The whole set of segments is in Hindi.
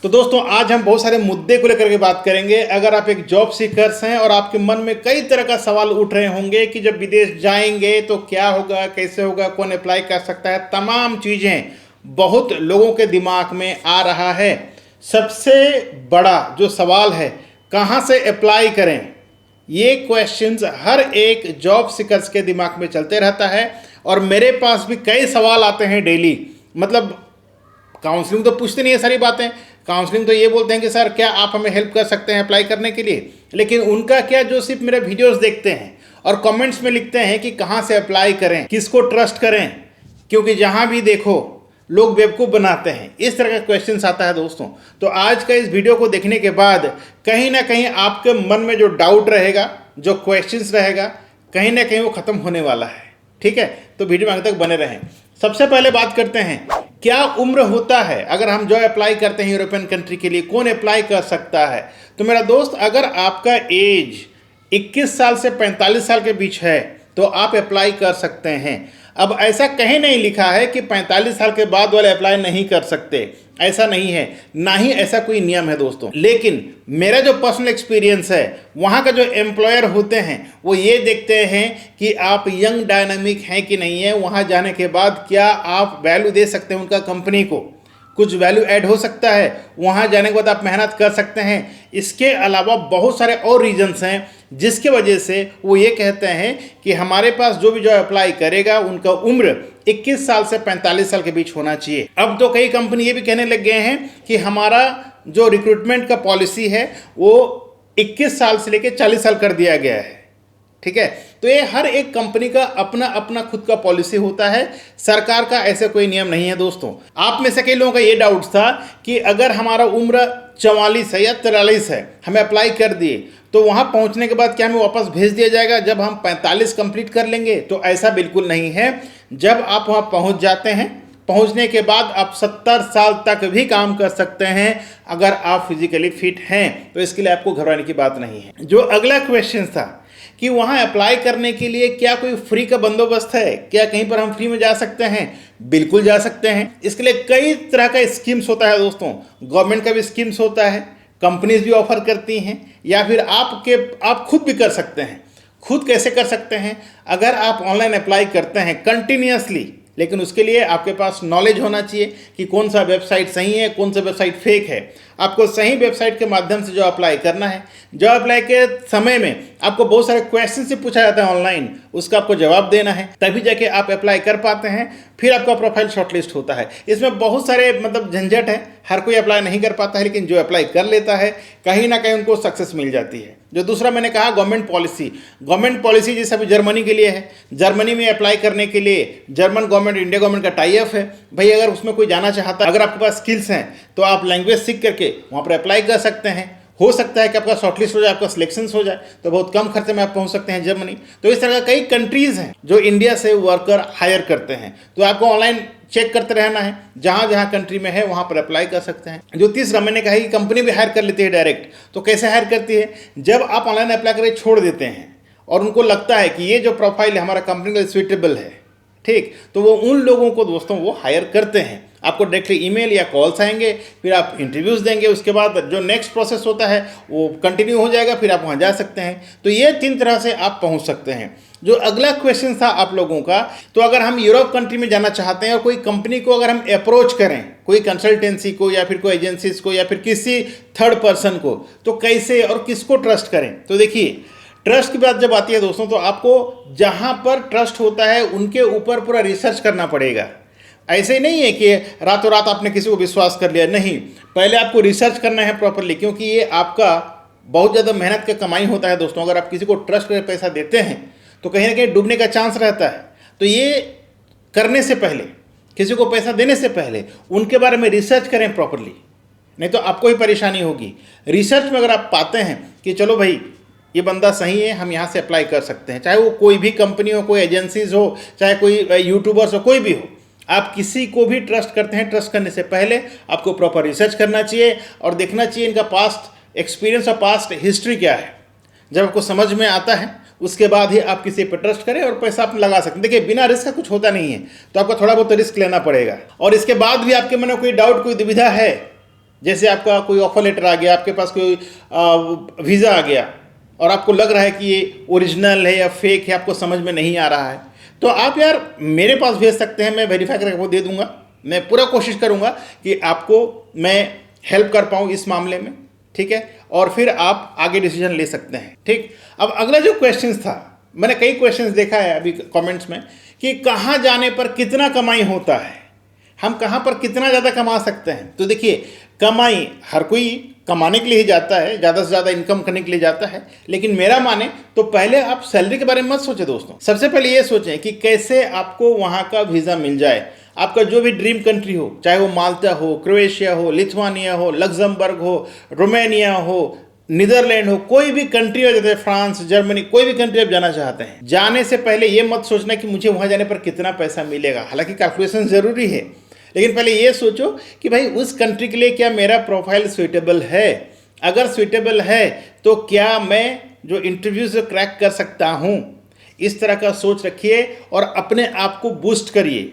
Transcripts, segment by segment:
तो दोस्तों आज हम बहुत सारे मुद्दे को लेकर के बात करेंगे। अगर आप एक जॉब सीकर्स हैं और आपके मन में कई तरह का सवाल उठ रहे होंगे कि जब विदेश जाएंगे तो क्या होगा, कैसे होगा, कौन अप्लाई कर सकता है, तमाम चीज़ें बहुत लोगों के दिमाग में आ रहा है। सबसे बड़ा जो सवाल है कहाँ से अप्लाई करें, ये क्वेश्चंस हर एक जॉब सीकर्स के दिमाग में चलते रहता है और मेरे पास भी कई सवाल आते हैं डेली। मतलब काउंसलिंग तो पूछते नहीं है सारी बातें, काउंसलिंग तो ये बोलते हैं कि सर क्या आप हमें हेल्प कर सकते हैं अप्लाई करने के लिए, लेकिन उनका क्या जो सिर्फ मेरे वीडियोस देखते हैं और कमेंट्स में लिखते हैं कि कहाँ से अप्लाई करें, किसको ट्रस्ट करें, क्योंकि जहाँ भी देखो लोग बेवकूफ़ बनाते हैं। इस तरह का क्वेश्चन आता है दोस्तों। तो आज का इस वीडियो को देखने के बाद कहीं ना कहीं आपके मन में जो डाउट रहेगा, जो क्वेश्चंस रहेगा, कहीं ना कहीं वो ख़त्म होने वाला है। ठीक है, तो वीडियो में आगे तक बने रहें। सबसे पहले बात करते हैं क्या उम्र होता है अगर हम जो अप्लाई करते हैं यूरोपियन कंट्री के लिए, कौन अप्लाई कर सकता है। तो मेरा दोस्त, अगर आपका एज 21 साल से 45 साल के बीच है तो आप अप्लाई कर सकते हैं। अब ऐसा कहीं नहीं लिखा है कि 45 साल के बाद वाले अप्लाई नहीं कर सकते, ऐसा नहीं है, ना ही ऐसा कोई नियम है दोस्तों। लेकिन मेरा जो पर्सनल एक्सपीरियंस है, वहाँ का जो एम्प्लॉयर होते हैं वो ये देखते हैं कि आप यंग डायनामिक हैं कि नहीं है। वहाँ जाने के बाद क्या आप वैल्यू दे सकते हैं उनका कंपनी को, कुछ वैल्यू ऐड हो सकता है, वहाँ जाने के बाद आप मेहनत कर सकते हैं। इसके अलावा बहुत सारे और रीजंस हैं जिसके वजह से वो ये कहते हैं कि हमारे पास जो भी जो अप्लाई करेगा उनका उम्र 21 साल से 45 साल के बीच होना चाहिए। अब तो कई कंपनी ये भी कहने लग गए हैं कि हमारा जो रिक्रूटमेंट का पॉलिसी है वो 21 साल से लेकर 40 साल कर दिया गया है। ठीक है, तो ये हर एक कंपनी का अपना अपना खुद का पॉलिसी होता है, सरकार का ऐसे कोई नियम नहीं है दोस्तों। आप में से कई लोगों का ये डाउट था कि अगर हमारा उम्र 44 है या 43 है, हमें अप्लाई कर दिए तो वहाँ पहुँचने के बाद क्या हमें वापस भेज दिया जाएगा जब हम 45 कंप्लीट कर लेंगे? तो ऐसा बिल्कुल नहीं है। जब आप वहाँ पहुँच जाते हैं, पहुँचने के बाद आप 70 साल तक भी काम कर सकते हैं अगर आप फिजिकली फिट हैं। तो इसके लिए आपको घबराने की बात नहीं है। जो अगला क्वेश्चन था कि वहाँ अप्लाई करने के लिए क्या कोई फ्री का बंदोबस्त है, क्या कहीं पर हम फ्री में जा सकते हैं? बिल्कुल जा सकते हैं। इसके लिए कई तरह का स्कीम्स होता है दोस्तों। गवर्नमेंट का भी स्कीम्स होता है, कंपनीज भी ऑफर करती हैं, या फिर आप खुद भी कर सकते हैं। खुद कैसे कर सकते हैं? अगर आप ऑनलाइन अप्लाई करते हैं कंटिन्यूसली, लेकिन उसके लिए आपके पास नॉलेज होना चाहिए कि कौन सा वेबसाइट सही है, कौन सा वेबसाइट फेक है। आपको सही वेबसाइट के माध्यम से जो अप्लाई करना है, जो अप्लाई के समय में आपको बहुत सारे क्वेश्चन से पूछा जाता है ऑनलाइन, उसका आपको जवाब देना है, तभी जाके आप अप्लाई कर पाते हैं। फिर आपका प्रोफाइल शॉर्टलिस्ट होता है। इसमें बहुत सारे झंझट है, हर कोई अप्लाई नहीं कर पाता है, लेकिन जो अप्लाई कर लेता है कहीं ना कहीं उनको सक्सेस मिल जाती है। जो दूसरा मैंने कहा गवर्नमेंट पॉलिसी जैसे अभी जर्मनी के लिए है, जर्मनी में अप्लाई करने के लिए जर्मन गवर्नमेंट इंडिया गवर्नमेंट का टाई अप है। भाई अगर उसमें कोई जाना चाहता है, अगर आपके पास स्किल्स हैं तो आप लैंग्वेज सीख करके वहाँ पर अप्लाई कर सकते हैं। हो सकता है कि आपका शॉर्टलिस्ट हो जाए, आपका सिलेक्शन हो जाए, तो बहुत कम खर्चे में आप पहुंच सकते हैं जर्मनी। तो इस तरह का कई कंट्रीज हैं जो इंडिया से वर्कर हायर करते हैं। तो आपको ऑनलाइन चेक करते रहना है, जहाँ जहाँ कंट्री में है वहाँ पर अप्लाई कर सकते हैं। जो तीसरा मैंने कहा कि कंपनी भी हायर कर लेती है डायरेक्ट। तो कैसे हायर करती है? जब आप ऑनलाइन अप्लाई करके छोड़ देते हैं और उनको लगता है कि ये जो प्रोफाइल है हमारा कंपनी के लिए सुइटेबल है, ठीक, तो वो उन लोगों को दोस्तों वो हायर करते हैं। आपको डायरेक्टली ईमेल या कॉल्स आएंगे, फिर आप इंटरव्यूज़ देंगे, उसके बाद जो नेक्स्ट प्रोसेस होता है वो कंटिन्यू हो जाएगा, फिर आप वहाँ जा सकते हैं। तो ये 3 तरह से आप पहुँच सकते हैं। जो अगला क्वेश्चन था आप लोगों का, तो अगर हम यूरोप कंट्री में जाना चाहते हैं और कोई कंपनी को अगर हम अप्रोच करें, कोई कंसल्टेंसी को या फिर कोई एजेंसीज को या फिर किसी थर्ड पर्सन को, तो कैसे और किसको ट्रस्ट करें? तो देखिए, ट्रस्ट की बात जब आती है दोस्तों, तो आपको जहाँ पर ट्रस्ट होता है उनके ऊपर पूरा रिसर्च करना पड़ेगा। ऐसे ही नहीं है कि रातों रात आपने किसी को विश्वास कर लिया, नहीं, पहले आपको रिसर्च करना है प्रॉपरली, क्योंकि ये आपका बहुत ज़्यादा मेहनत का कमाई होता है दोस्तों। अगर आप किसी को ट्रस्ट करके पैसा देते हैं तो कहीं ना कहीं डूबने का चांस रहता है। तो ये करने से पहले, किसी को पैसा देने से पहले उनके बारे में रिसर्च करें प्रॉपरली, नहीं तो आपको ही परेशानी होगी। रिसर्च में अगर आप पाते हैं कि चलो भाई ये बंदा सही है, हम यहाँ से अप्लाई कर सकते हैं, चाहे वो कोई भी कंपनी हो, कोई एजेंसीज हो, चाहे कोई यूट्यूबर्स हो, कोई भी हो, आप किसी को भी ट्रस्ट करते हैं, ट्रस्ट करने से पहले आपको प्रॉपर रिसर्च करना चाहिए और देखना चाहिए इनका पास्ट एक्सपीरियंस और पास्ट हिस्ट्री क्या है। जब आपको समझ में आता है उसके बाद ही आप किसी पर ट्रस्ट करें और पैसा आप लगा सकते हैं। देखिए, बिना रिस्क का कुछ होता नहीं है, तो आपको थोड़ा बहुत रिस्क लेना पड़ेगा। और इसके बाद भी आपके मन में कोई डाउट, कोई दुविधा है जैसे आपका कोई ऑफर लेटर आ गया, आपके पास कोई वीज़ा आ गया और आपको लग रहा है कि ये ओरिजिनल है या फेक है, आपको समझ में नहीं आ रहा है, तो आप यार मेरे पास भेज सकते हैं, मैं वेरीफाई करके वो दे दूंगा। मैं पूरा कोशिश करूंगा कि आपको मैं हेल्प कर पाऊँ इस मामले में, ठीक है, और फिर आप आगे डिसीजन ले सकते हैं, ठीक। अब अगला जो क्वेश्चन था, मैंने कई क्वेश्चंस देखा है अभी कमेंट्स में कि कहाँ जाने पर कितना कमाई होता है, हम कहाँ पर कितना ज़्यादा कमा सकते हैं। तो देखिए, कमाई हर कोई कमाने के लिए ही जाता है, ज़्यादा से ज़्यादा इनकम करने के लिए जाता है, लेकिन मेरा माने तो पहले आप सैलरी के बारे में मत सोचें दोस्तों। सबसे पहले ये सोचें कि कैसे आपको वहाँ का वीज़ा मिल जाए। आपका जो भी ड्रीम कंट्री हो, चाहे वो माल्टा हो, क्रोएशिया हो, लिथुआनिया हो, लग्जमबर्ग हो, रोमानिया हो, नीदरलैंड हो, कोई भी कंट्री हो, जैसे फ्रांस, जर्मनी, कोई भी कंट्री आप जाना चाहते हैं, जाने से पहले ये मत सोचना कि मुझे वहाँ जाने पर कितना पैसा मिलेगा। हालांकि कैलकुलेशन ज़रूरी है, लेकिन पहले ये सोचो कि भाई उस कंट्री के लिए क्या मेरा प्रोफाइल सुइटेबल है। अगर सुइटेबल है तो क्या मैं जो इंटरव्यू से क्रैक कर सकता हूँ। इस तरह का सोच रखिए और अपने आप को बूस्ट करिए,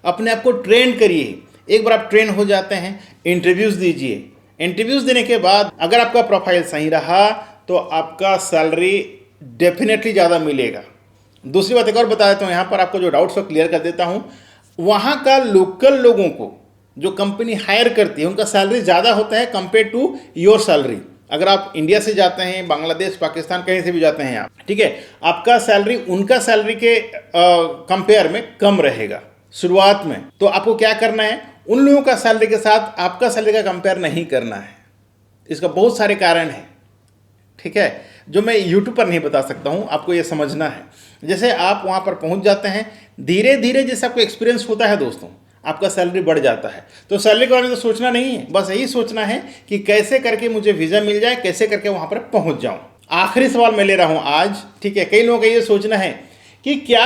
अपने आप को ट्रेन करिए। एक बार आप ट्रेन हो जाते हैं, इंटरव्यूज़ दीजिए। इंटरव्यूज़ देने के बाद अगर आपका प्रोफाइल सही रहा तो आपका सैलरी डेफिनेटली ज़्यादा मिलेगा। दूसरी बात एक और बता देता हूँ, यहाँ पर आपको जो डाउट्स को क्लियर कर देता हूँ। वहाँ का लोकल लोगों को जो कंपनी हायर करती है उनका सैलरी ज़्यादा होता है कंपेयर टू योर सैलरी। अगर आप इंडिया से जाते हैं, बांग्लादेश, पाकिस्तान, कहीं से भी जाते हैं आप, ठीक है, आपका सैलरी उनका सैलरी के कंपेयर में कम रहेगा शुरुआत में। तो आपको क्या करना है, उन लोगों का सैलरी के साथ आपका सैलरी का कंपेयर नहीं करना है। इसका बहुत सारे कारण हैं, ठीक है, जो मैं यूट्यूब पर नहीं बता सकता हूँ, आपको ये समझना है। जैसे आप वहाँ पर पहुँच जाते हैं, धीरे धीरे जैसे आपको एक्सपीरियंस होता है दोस्तों, आपका सैलरी बढ़ जाता है। तो सैलरी के बारे में तो सोचना नहीं है, बस यही सोचना है कि कैसे करके मुझे वीज़ा मिल जाए, कैसे करके वहाँ पर पहुँच जाऊँ। आखिरी सवाल मैं ले रहा हूँ आज, ठीक है। कई लोगों का ये सोचना है कि क्या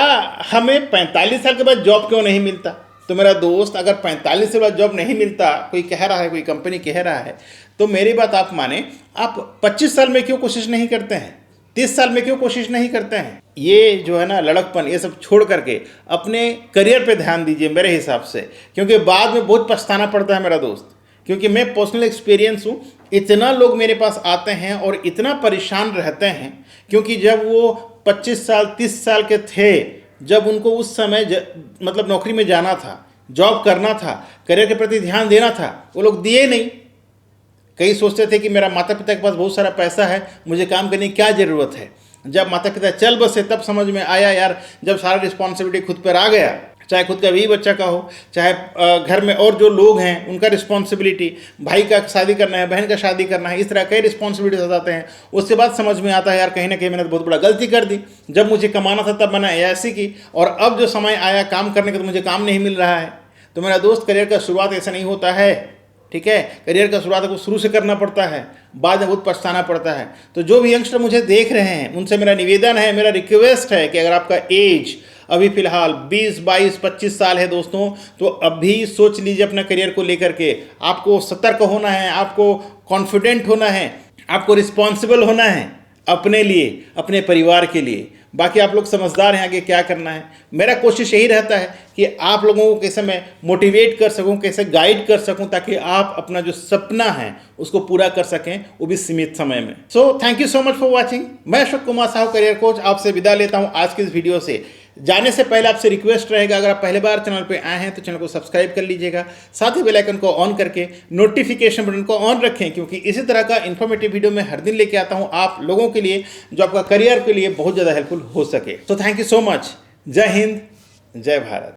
हमें 45 साल के बाद जॉब क्यों नहीं मिलता। तो मेरा दोस्त, अगर 45 के बाद जॉब नहीं मिलता, कोई कह रहा है, कोई कंपनी कह रहा है, तो मेरी बात आप माने, आप 25 साल में क्यों कोशिश नहीं करते हैं, 30 साल में क्यों कोशिश नहीं करते हैं। ये जो है ना लड़कपन, ये सब छोड़ करके अपने करियर पे ध्यान दीजिए मेरे हिसाब से, क्योंकि बाद में बहुत पछताना पड़ता है मेरा दोस्त। क्योंकि मैं पर्सनल एक्सपीरियंस हूँ, इतना लोग मेरे पास आते हैं और इतना परेशान रहते हैं, क्योंकि जब वो 25 साल 30 साल के थे, जब उनको उस समय मतलब नौकरी में जाना था, जॉब करना था, करियर के प्रति ध्यान देना था, वो लोग दिए नहीं। कई सोचते थे कि मेरा माता पिता के पास बहुत सारा पैसा है, मुझे काम करने की क्या ज़रूरत है। जब माता पिता चल बसे तब समझ में आया यार, जब सारा रिस्पॉन्सिबिलिटी खुद पर आ गया, चाहे खुद का भी बच्चा का हो, चाहे घर में और जो लोग हैं उनका रिस्पॉन्सिबिलिटी, भाई का शादी करना है, बहन का शादी करना है, इस तरह कई रिस्पॉन्सिबिलिटीज आ जाते हैं। उसके बाद समझ में आता है यार, कहीं ना कहीं मैंने तो बहुत बड़ा गलती कर दी। जब मुझे कमाना था तब मैंने ऐसी की, और अब जो समय आया काम करने का तो मुझे काम नहीं मिल रहा है। तो मेरा दोस्त, करियर का शुरुआत ऐसा नहीं होता है, ठीक है। करियर का शुरुआत को शुरू से करना पड़ता है, बाद में बहुत पछताना पड़ता है। तो जो भी यंगस्टर मुझे देख रहे हैं, उनसे मेरा निवेदन है, मेरा रिक्वेस्ट है कि अगर आपका एज अभी फिलहाल 20, 22, 25 साल है दोस्तों, तो अभी सोच लीजिए अपना करियर को लेकर के। आपको सतर्क होना है, आपको कॉन्फिडेंट होना है, आपको रिस्पॉन्सिबल होना है अपने लिए, अपने परिवार के लिए। बाकी आप लोग समझदार हैं आगे क्या करना है। मेरा कोशिश यही रहता है कि आप लोगों को कैसे मैं मोटिवेट कर सकूं, कैसे गाइड कर सकूं, ताकि आप अपना जो सपना है उसको पूरा कर सकें, वो भी सीमित समय में। So thank you so much for watching. मैं अशोक कुमार साहू, करियर कोच, आपसे विदा लेता हूं आज की इस वीडियो से। जाने से पहले आपसे रिक्वेस्ट रहेगा, अगर आप पहले बार चैनल पे आए हैं तो चैनल को सब्सक्राइब कर लीजिएगा, साथ ही बेल आइकन को ऑन करके नोटिफिकेशन बटन को ऑन रखें, क्योंकि इसी तरह का इन्फॉर्मेटिव वीडियो मैं हर दिन लेके आता हूं आप लोगों के लिए, जो आपका करियर के लिए बहुत ज़्यादा हेल्पफुल हो सके। तो थैंक यू सो मच। जय हिंद, जय भारत।